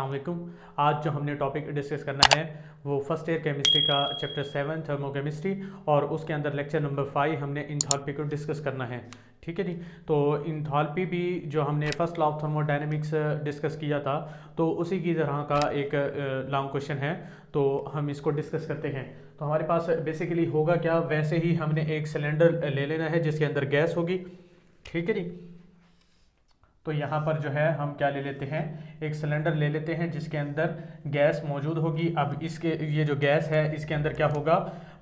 अस्सलाम वालेकुम। आज जो हमने टॉपिक डिस्कस करना है वो फर्स्ट ईयर केमिस्ट्री का चैप्टर 7 थर्मोकेमिस्ट्री और उसके अंदर लेक्चर नंबर 5 हमने इंथैल्पी को डिस्कस करना है। ठीक है जी। तो इंथैल्पी भी जो हमने first law of thermodynamics discuss किया था तो उसी की तरह का एक लॉन्ग क्वेश्चन है, तो हम इसको डिस्कस करते हैं। तो हमारे पास बेसिकली होगा क्या, वैसे ही हमने एक सिलेंडर ले लेना है जिसके अंदर गैस होगी। ठीक है जी। तो यहाँ पर जो है हम क्या ले लेते हैं, एक सिलेंडर ले लेते हैं जिसके अंदर गैस मौजूद होगी। अब इसके ये जो गैस है इसके अंदर क्या होगा,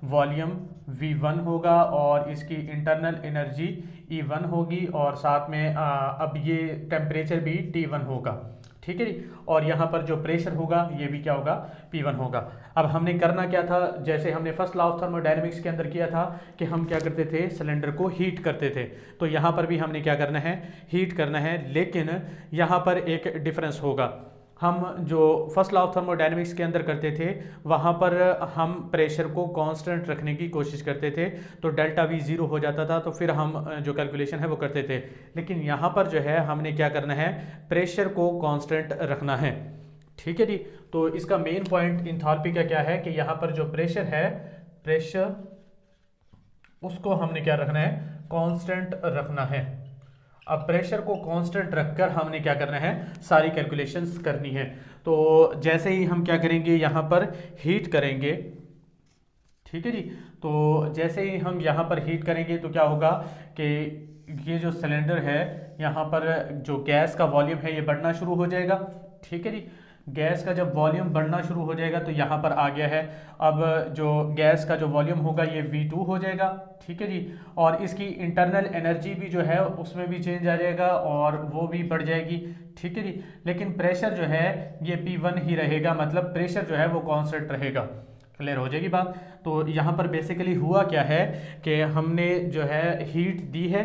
वॉल्यूम V1 होगा और इसकी इंटरनल एनर्जी E1 होगी और साथ में अब ये टेम्परेचर भी T1 होगा। ठीक है जी। और यहाँ पर जो प्रेशर होगा ये भी क्या होगा, P1 होगा। अब हमने करना क्या था, जैसे हमने फर्स्ट लॉ ऑफ थर्मोडायनेमिक्स के अंदर किया था कि हम क्या करते थे, सिलेंडर को हीट करते थे। तो यहाँ पर भी हमने क्या करना है, हीट करना है। लेकिन यहाँ पर एक डिफरेंस होगा, हम जो फर्स्ट लॉ ऑफ थर्मोडायनेमिक्स के अंदर करते थे वहाँ पर हम प्रेशर को कांस्टेंट रखने की कोशिश करते थे, तो डेल्टा वी ज़ीरो हो जाता था, तो फिर हम जो कैलकुलेशन है वो करते थे। लेकिन यहाँ पर जो है हमने क्या करना है, प्रेशर को कांस्टेंट रखना है। ठीक है जी। तो इसका मेन पॉइंट इंथैल्पी का क्या है कि यहाँ पर जो प्रेशर है, प्रेशर उसको हमने क्या रखना है, कांस्टेंट रखना है। अब प्रेशर को कांस्टेंट रखकर हमने क्या करना है, सारी कैलकुलेशंस करनी है। तो जैसे ही हम क्या करेंगे, यहाँ पर हीट करेंगे। ठीक है जी। तो जैसे ही हम यहाँ पर हीट करेंगे तो क्या होगा कि ये जो सिलेंडर है यहाँ पर जो गैस का वॉल्यूम है ये बढ़ना शुरू हो जाएगा। ठीक है जी। गैस का जब वॉल्यूम बढ़ना शुरू हो जाएगा तो यहाँ पर आ गया है, अब जो गैस का जो वॉल्यूम होगा ये V2 हो जाएगा। ठीक है जी। और इसकी इंटरनल एनर्जी भी जो है उसमें भी चेंज आ जाएगा और वो भी बढ़ जाएगी। ठीक है जी। लेकिन प्रेशर जो है ये P1 ही रहेगा, मतलब प्रेशर जो है वो कांस्टेंट रहेगा। क्लियर हो जाएगी बात। तो यहाँ पर बेसिकली हुआ क्या है कि हमने जो है हीट दी है।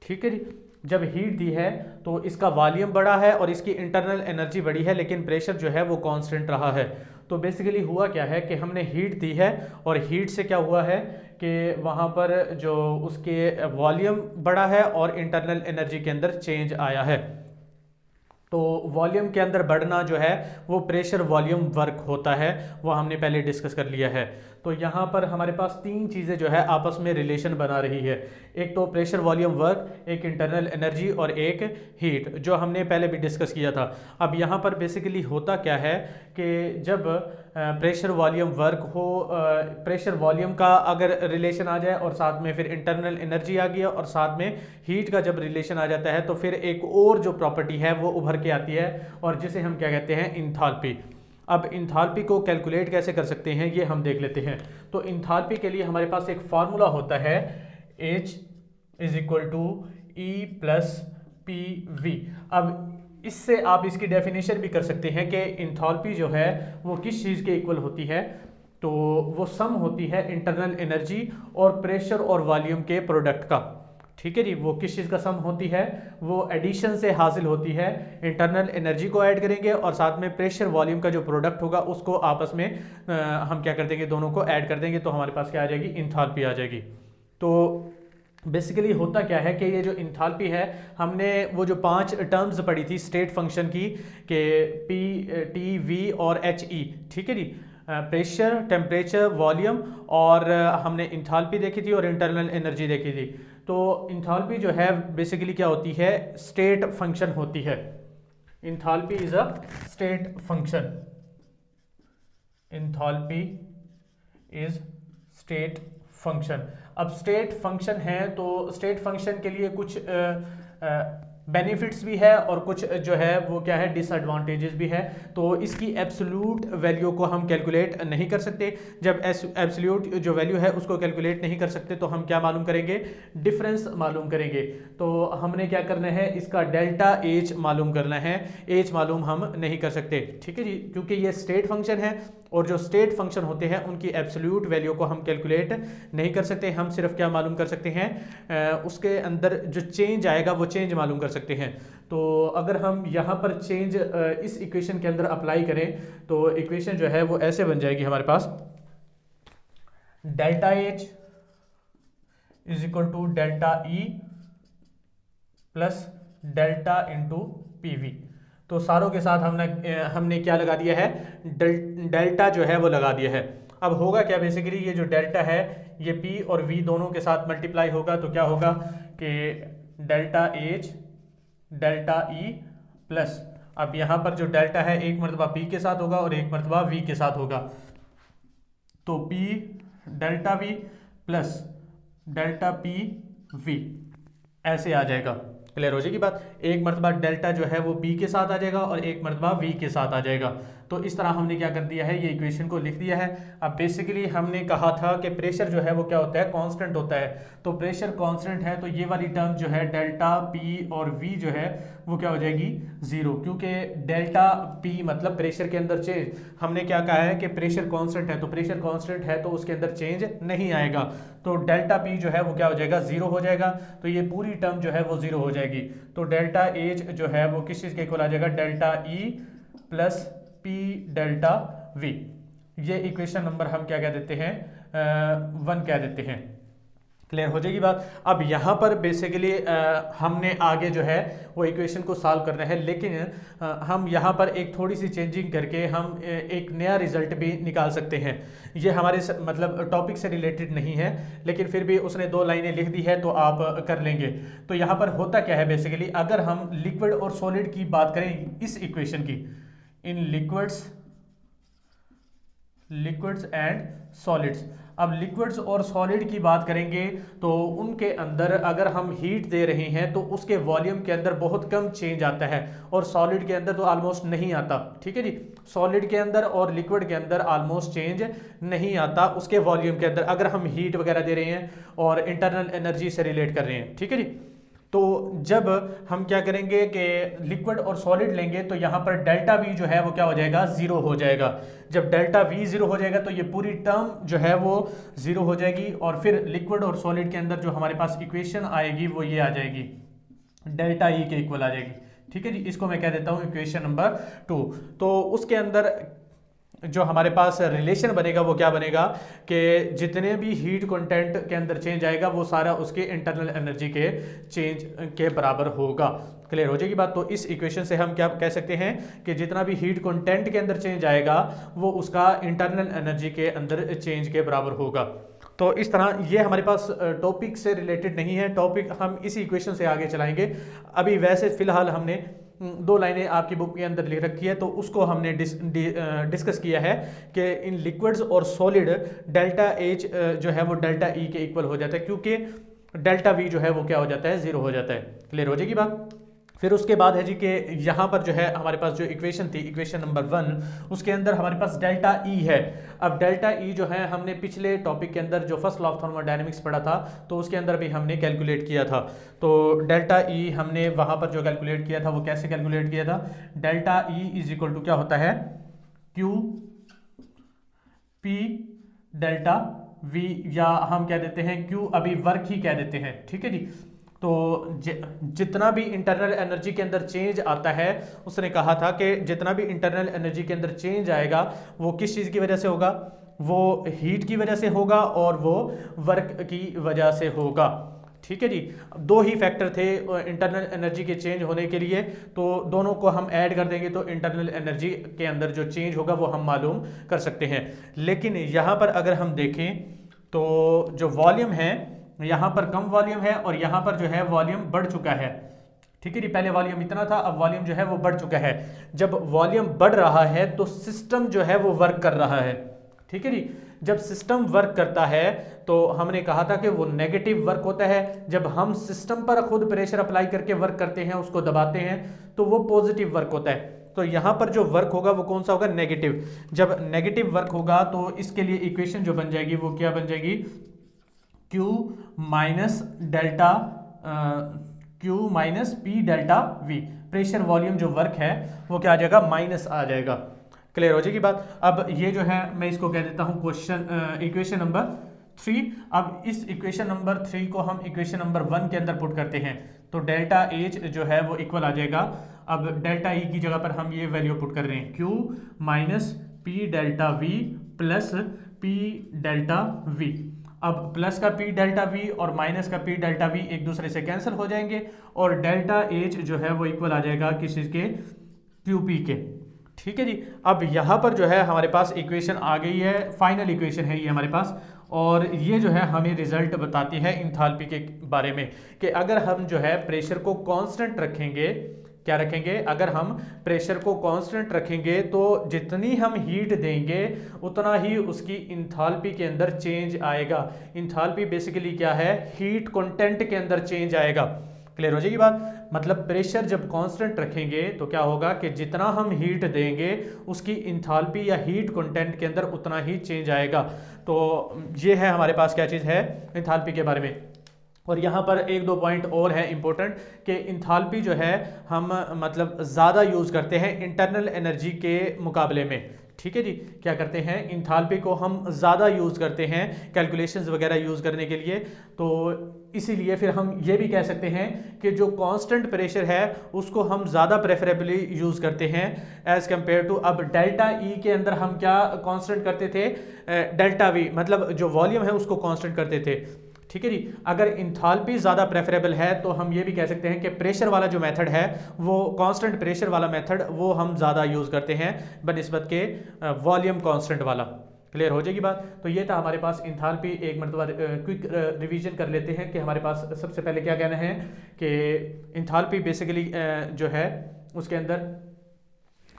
ठीक है जी। जब हीट दी है तो इसका वॉल्यूम बढ़ा है और इसकी इंटरनल एनर्जी बढ़ी है, लेकिन प्रेशर जो है वो कांस्टेंट रहा है। तो बेसिकली हुआ क्या है कि हमने हीट दी है और हीट से क्या हुआ है कि वहाँ पर जो उसके वॉल्यूम बढ़ा है और इंटरनल एनर्जी के अंदर चेंज आया है। तो वॉल्यूम के अंदर बढ़ना जो है वो प्रेशर वॉल्यूम वर्क होता है, वो हमने पहले डिस्कस कर लिया है। तो यहाँ पर हमारे पास तीन चीज़ें जो है आपस में रिलेशन बना रही है, एक तो प्रेशर वॉल्यूम वर्क, एक इंटरनल एनर्जी और एक हीट, जो हमने पहले भी डिस्कस किया था। अब यहाँ पर बेसिकली होता क्या है कि जब प्रेशर वॉल्यूम वर्क हो, प्रेशर वॉल्यूम का अगर रिलेशन आ जाए और साथ में फिर इंटरनल एनर्जी आ गया और साथ में हीट का जब रिलेशन आ जाता है तो फिर एक और जो प्रॉपर्टी है वो उभर के आती है और जिसे हम क्या कहते हैं, इंथैल्पी। अब इंथैल्पी को कैलकुलेट कैसे कर सकते हैं ये हम देख लेते हैं। तो इंथैल्पी के लिए हमारे पास एक फार्मूला होता है, H is equal to E plus P V. अब इससे आप इसकी डेफिनेशन भी कर सकते हैं कि इंथैल्पी जो है वो किस चीज़ के इक्वल होती है, तो वो सम होती है इंटरनल एनर्जी और प्रेशर और वॉल्यूम के प्रोडक्ट का। ठीक है जी। वो किस चीज़ का सम होती है, वो एडिशन से हासिल होती है। इंटरनल एनर्जी को ऐड करेंगे और साथ में प्रेशर वॉल्यूम का जो प्रोडक्ट होगा उसको आपस में हम क्या कर देंगे, दोनों को ऐड कर देंगे, तो हमारे पास क्या आ जाएगी, इंथैल्पी आ जाएगी। तो बेसिकली होता क्या है कि ये जो इंथैल्पी है, हमने वो जो 5 टर्म्स पढ़ी थी स्टेट फंक्शन की कि P T V और H E। ठीक है जी। प्रेशर, टेम्परेचर, वॉल्यूम और हमने इंथैल्पी देखी थी और इंटरनल एनर्जी देखी थी। तो इंथैल्पी जो है बेसिकली क्या होती है, स्टेट फंक्शन होती है। Enthalpy is a state function. Enthalpy is state function. अब स्टेट फंक्शन है तो स्टेट फंक्शन के लिए कुछ बेनिफिट्स भी है और कुछ जो है वो क्या है, डिसएडवांटेजेस भी है। तो इसकी एब्सोल्यूट वैल्यू को हम कैलकुलेट नहीं कर सकते। जब एब्सोल्यूट जो वैल्यू है उसको कैलकुलेट नहीं कर सकते तो हम क्या मालूम करेंगे, डिफरेंस मालूम करेंगे। तो हमने क्या करना है, इसका डेल्टा एच मालूम करना है, एच मालूम हम नहीं कर सकते। ठीक है जी। क्योंकि ये स्टेट फंक्शन है और जो स्टेट फंक्शन होते हैं उनकी एब्सोल्यूट वैल्यू को हम कैलकुलेट नहीं कर सकते। हम सिर्फ क्या मालूम कर सकते हैं, उसके अंदर जो चेंज आएगा वो चेंज मालूम कर सकते हैं। तो अगर हम यहाँ पर चेंज इस इक्वेशन के अंदर अप्लाई करें तो इक्वेशन जो है वो ऐसे बन जाएगी हमारे पास, delta H is equal to delta E plus delta into P V. तो सारों के साथ हमने क्या लगा दिया है, डेल्टा जो है वो लगा दिया है। अब होगा क्या, बेसिकली ये जो डेल्टा है ये पी और वी दोनों के साथ मल्टीप्लाई होगा, तो क्या होगा कि delta H delta E plus, अब यहाँ पर जो डेल्टा है एक मरतबा पी के साथ होगा और एक मरतबा वी के साथ होगा, तो P delta we plus delta P V ऐसे आ जाएगा। क्लियर हो जाएगी बात। एक मरतबा डेल्टा जो है वो पी के साथ आ जाएगा और एक मरतबा वी के साथ आ जाएगा। तो इस तरह हमने क्या कर दिया है, ये इक्वेशन को लिख दिया है। अब बेसिकली हमने कहा था कि प्रेशर जो है वो क्या होता है, कांस्टेंट होता है। तो प्रेशर कांस्टेंट है तो ये वाली टर्म जो है डेल्टा पी और वी जो है वो क्या हो जाएगी, जीरो, क्योंकि डेल्टा पी मतलब प्रेशर के अंदर चेंज, हमने क्या कहा है कि प्रेशर कांस्टेंट है, तो प्रेशर कांस्टेंट है तो उसके अंदर चेंज नहीं आएगा, तो डेल्टा पी जो है वो क्या हो जाएगा, जीरो हो जाएगा। तो ये पूरी टर्म जो है वो जीरो हो जाएगी। तो डेल्टा एच जो है वो किस चीज के इक्वल आ जाएगा, delta E plus P delta we. ये इक्वेशन नंबर हम क्या कह देते हैं, 1 कह देते हैं। क्लियर हो जाएगी बात। अब यहाँ पर बेसिकली हमने आगे जो है वो इक्वेशन को सॉल्व करना है, लेकिन हम यहाँ पर एक थोड़ी सी चेंजिंग करके हम एक नया रिजल्ट भी निकाल सकते हैं। ये हमारे मतलब टॉपिक से रिलेटेड नहीं है, लेकिन फिर भी उसने 2 लाइनें लिख दी है तो आप कर लेंगे। तो यहाँ पर होता क्या है, बेसिकली अगर हम लिक्विड और सॉलिड की बात करें इस इक्वेशन की, इन लिक्विड्स एंड सॉलिड्स, अब लिक्विड्स और सॉलिड की बात करेंगे तो उनके अंदर अगर हम हीट दे रहे हैं तो उसके वॉल्यूम के अंदर बहुत कम चेंज आता है और सॉलिड के अंदर तो ऑलमोस्ट नहीं आता। ठीक है जी, सॉलिड के अंदर और लिक्विड के अंदर ऑलमोस्ट चेंज नहीं आता उसके वॉल्यूम के अंदर, अगर हम हीट वगैरह दे रहे हैं और इंटरनल एनर्जी से रिलेट कर रहे हैं। ठीक है जी, तो जब हम क्या करेंगे कि लिक्विड और सॉलिड लेंगे तो यहाँ पर डेल्टा वी जो है वो क्या हो जाएगा, जीरो हो जाएगा। जब डेल्टा वी जीरो हो जाएगा तो ये पूरी टर्म जो है वो जीरो हो जाएगी और फिर लिक्विड और सॉलिड के अंदर जो हमारे पास इक्वेशन आएगी वो ये आ जाएगी, डेल्टा ई के इक्वल आ जाएगी। ठीक है जी, इसको मैं कह देता हूँ इक्वेशन नंबर 2। तो उसके अंदर जो हमारे पास रिलेशन बनेगा वो क्या बनेगा कि जितने भी हीट कंटेंट के अंदर चेंज आएगा वो सारा उसके इंटरनल एनर्जी के चेंज के बराबर होगा। क्लियर हो जाएगी बात। तो इस इक्वेशन से हम क्या कह सकते हैं कि जितना भी हीट कंटेंट के अंदर चेंज आएगा वो उसका इंटरनल एनर्जी के अंदर चेंज के बराबर होगा। तो इस तरह ये हमारे पास टॉपिक से रिलेटेड नहीं है, टॉपिक हम इसी इक्वेशन से आगे चलाएंगे। अभी वैसे फिलहाल हमने 2 लाइनें आपकी बुक के अंदर लिख रखी है तो उसको हमने डिस्कस किया है कि इन लिक्विड्स और सॉलिड डेल्टा एच जो है वो डेल्टा ई के इक्वल हो जाता है, क्योंकि डेल्टा वी जो है वो क्या हो जाता है, जीरो हो जाता है। क्लियर हो जाएगी बात। फिर उसके बाद है जी कि यहाँ पर जो है हमारे पास जो इक्वेशन थी, इक्वेशन नंबर 1, उसके अंदर हमारे पास डेल्टा ई है। अब डेल्टा ई जो है हमने पिछले टॉपिक के अंदर जो फर्स्ट लॉ ऑफ थर्मोडायनेमिक्स पढ़ा था तो उसके अंदर भी हमने कैलकुलेट किया था। तो डेल्टा ई हमने वहाँ पर जो कैलकुलेट किया था वो कैसे कैलकुलेट किया था, delta E is equal to क्या होता है, क्यू पी डेल्टा वी, या हम कह देते हैं क्यू अभी वर्क ही कह देते हैं। ठीक है जी, तो जितना भी इंटरनल एनर्जी के अंदर चेंज आता है, उसने कहा था कि जितना भी इंटरनल एनर्जी के अंदर चेंज आएगा वो किस चीज़ की वजह से होगा, वो हीट की वजह से होगा और वो वर्क की वजह से होगा। ठीक है जी, 2 ही फैक्टर थे इंटरनल एनर्जी के चेंज होने के लिए, तो दोनों को हम ऐड कर देंगे तो इंटरनल एनर्जी के अंदर जो चेंज होगा वो हम मालूम कर सकते हैं। लेकिन यहाँ पर अगर हम देखें तो जो वॉल्यूम है यहाँ पर कम वॉल्यूम है और यहाँ पर जो है वॉल्यूम बढ़ चुका है। ठीक है जी, पहले वॉल्यूम इतना था, अब वॉल्यूम जो है वो बढ़ चुका है। जब वॉल्यूम बढ़ रहा है तो सिस्टम जो है वो वर्क कर रहा है। ठीक है जी, जब सिस्टम वर्क करता है तो हमने कहा था कि वो नेगेटिव वर्क होता है। जब हम सिस्टम पर खुद प्रेशर अप्लाई करके वर्क करते हैं, उसको दबाते हैं, तो वो पॉजिटिव वर्क होता है। तो यहाँ पर जो वर्क होगा वो कौन सा होगा, नेगेटिव। जब नेगेटिव वर्क होगा तो इसके लिए इक्वेशन जो बन जाएगी वो क्या बन जाएगी, Q minus delta Q minus P delta V। Pressure volume जो वर्क है वो क्या आ जाएगा, माइनस आ जाएगा। क्लियर हो जाएगी बात। अब ये जो है मैं इसको कह देता हूँ क्वेश्चन इक्वेशन नंबर 3। अब इस इक्वेशन नंबर 3 को हम इक्वेशन नंबर 1 के अंदर पुट करते हैं तो डेल्टा एच जो है वो इक्वल आ जाएगा। अब डेल्टा ई की जगह पर हम ये वैल्यू पुट कर रहे हैं, Q minus P delta V plus P delta V। अब प्लस का पी डेल्टा वी और माइनस का पी डेल्टा वी एक दूसरे से कैंसिल हो जाएंगे और डेल्टा एच जो है वो इक्वल आ जाएगा किस चीज के, QP के। ठीक है जी। अब यहाँ पर जो है हमारे पास इक्वेशन आ गई है, फाइनल इक्वेशन है ये हमारे पास, और ये जो है हमें रिजल्ट बताती है इंथाल्पी के बारे में कि अगर हम जो है प्रेशर को कांस्टेंट रखेंगे, क्या रखेंगे, अगर हम प्रेशर को कांस्टेंट रखेंगे तो जितनी हम हीट देंगे उतना ही उसकी इंथाल्पी के अंदर चेंज आएगा। इंथाल्पी बेसिकली क्या है, हीट कंटेंट के अंदर चेंज आएगा। क्लियर हो जाएगी बात। मतलब प्रेशर जब कांस्टेंट रखेंगे तो क्या होगा कि जितना हम हीट देंगे उसकी इंथाल्पी या हीट कंटेंट के अंदर उतना ही चेंज आएगा। तो ये है हमारे पास क्या चीज़ है, इंथाल्पी के बारे में। और यहाँ पर एक दो पॉइंट और है इंपॉर्टेंट कि इंथाल्पी जो है हम मतलब ज़्यादा यूज़ करते हैं इंटरनल एनर्जी के मुकाबले में। ठीक है जी। क्या करते हैं, इंथाल्पी को हम ज़्यादा यूज़ करते हैं कैलकुलेशंस वगैरह यूज़ करने के लिए। तो इसीलिए फिर हम ये भी कह सकते हैं कि जो कांस्टेंट प्रेशर है उसको हम ज़्यादा प्रेफरेबली यूज़ करते हैं एज़ कम्पेयर टू, अब डेल्टा ई के अंदर हम क्या कांस्टेंट करते थे, डेल्टा वी, मतलब जो वॉल्यूम है उसको कांस्टेंट करते थे। ठीक है जी। अगर इंथाल्पी ज़्यादा प्रेफरेबल है तो हम ये भी कह सकते हैं कि प्रेशर वाला जो मेथड है वो कांस्टेंट प्रेशर वाला मेथड वो हम ज़्यादा यूज़ करते हैं बनिस्बत के वॉल्यूम कांस्टेंट वाला। क्लियर हो जाएगी बात। तो ये था हमारे पास इंथाल्पी। एक मरतबा क्विक रिवीजन कर लेते हैं कि हमारे पास सबसे पहले क्या कहना है कि इंथाल्पी बेसिकली जो है उसके अंदर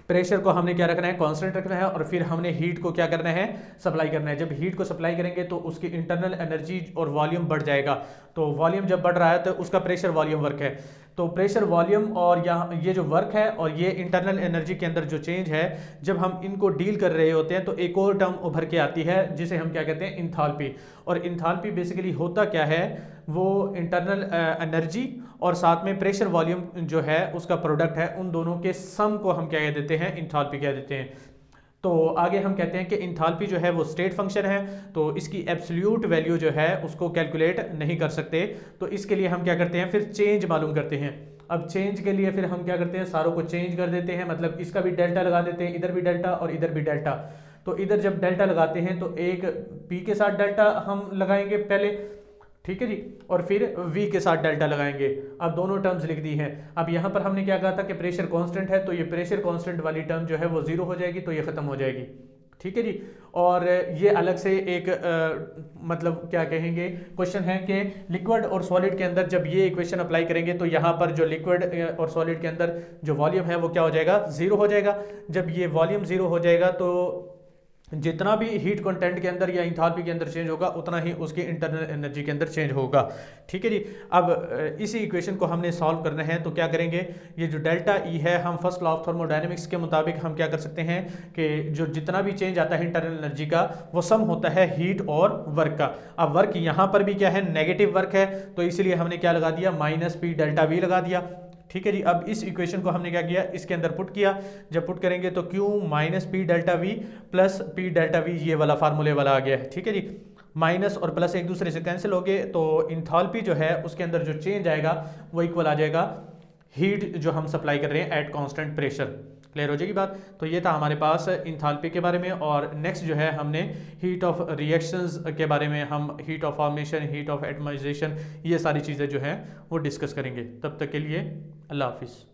प्रेशर को हमने क्या रखना है, कांस्टेंट रखना है, और फिर हमने हीट को क्या करना है, सप्लाई करना है। जब हीट को सप्लाई करेंगे तो उसकी इंटरनल एनर्जी और वॉल्यूम बढ़ जाएगा। तो वॉल्यूम जब बढ़ रहा है तो उसका प्रेशर वॉल्यूम वर्क है। तो प्रेशर वॉल्यूम और यहाँ ये जो वर्क है और ये इंटरनल एनर्जी के अंदर जो चेंज है, जब हम इनको डील कर रहे होते हैं तो एक और टर्म उभर के आती है जिसे हम क्या कहते हैं, इंथाल्पी। और इंथाल्पी बेसिकली होता क्या है, वो इंटरनल एनर्जी और साथ में प्रेशर वॉल्यूम जो है उसका प्रोडक्ट है, उन दोनों के सम को हम क्या कह देते हैं, इंथाल्पी कह देते हैं। तो आगे हम कहते हैं कि इंथाल्पी जो है वो स्टेट फंक्शन है, तो इसकी एब्सोल्यूट वैल्यू जो है उसको कैलकुलेट नहीं कर सकते। तो इसके लिए हम क्या करते हैं, फिर चेंज मालूम करते हैं। अब चेंज के लिए फिर हम क्या करते हैं, सारों को चेंज कर देते हैं, मतलब इसका भी डेल्टा लगा देते हैं, इधर भी डेल्टा और इधर भी डेल्टा। तो इधर जब डेल्टा लगाते हैं तो एक पी के साथ डेल्टा हम लगाएंगे पहले, ठीक है जी, और फिर v के साथ डेल्टा लगाएंगे। अब दोनों टर्म्स लिख दी हैं। अब यहाँ पर हमने क्या कहा था कि प्रेशर कांस्टेंट है, तो ये प्रेशर कांस्टेंट वाली टर्म जो है वो जीरो हो जाएगी, तो ये खत्म हो जाएगी। ठीक है जी। और ये अलग से एक मतलब क्या कहेंगे, क्वेश्चन है कि लिक्विड और सॉलिड के अंदर जब ये इक्वेशन अप्लाई करेंगे तो यहाँ पर जो लिक्विड और सॉलिड के अंदर जो वॉल्यूम है वो क्या हो जाएगा, जीरो हो जाएगा। जब ये वॉल्यूम जीरो हो जाएगा तो जितना भी हीट कंटेंट के अंदर या इंथाल्पी के अंदर चेंज होगा उतना ही उसकी इंटरनल एनर्जी के अंदर चेंज होगा। ठीक है जी। अब इसी इक्वेशन को हमने सॉल्व करना है, तो क्या करेंगे, ये जो डेल्टा ई है, हम फर्स्ट लॉ ऑफ थर्मोडायनेमिक्स के मुताबिक हम क्या कर सकते हैं कि जो जितना भी चेंज आता है इंटरनल एनर्जी का वो सम होता है हीट और वर्क का। अब वर्क यहाँ पर भी क्या है, नेगेटिव वर्क है, तो इसलिए हमने क्या लगा दिया, माइनस पी डेल्टा वी लगा दिया। ठीक है जी। अब इस इक्वेशन को हमने क्या किया, इसके अंदर पुट किया। जब पुट करेंगे तो Q minus P delta we plus P delta we, ये वाला फार्मूले वाला आ गया है। ठीक है जी। माइनस और प्लस एक दूसरे से कैंसिल हो गए, तो इंथाल्पी जो है उसके अंदर जो चेंज आएगा वो इक्वल आ जाएगा हीट जो हम सप्लाई कर रहे हैं एट कांस्टेंट प्रेशर। क्लियर हो जाएगी बात। तो ये था हमारे पास इंथाल्पी के बारे में। और नेक्स्ट जो है हमने हीट ऑफ रिएक्शंस के बारे में, हम heat of formation, heat of atomization, ये सारी चीज़ें जो हैं वो डिस्कस करेंगे। तब तक के लिए अल्लाह हाफिज़।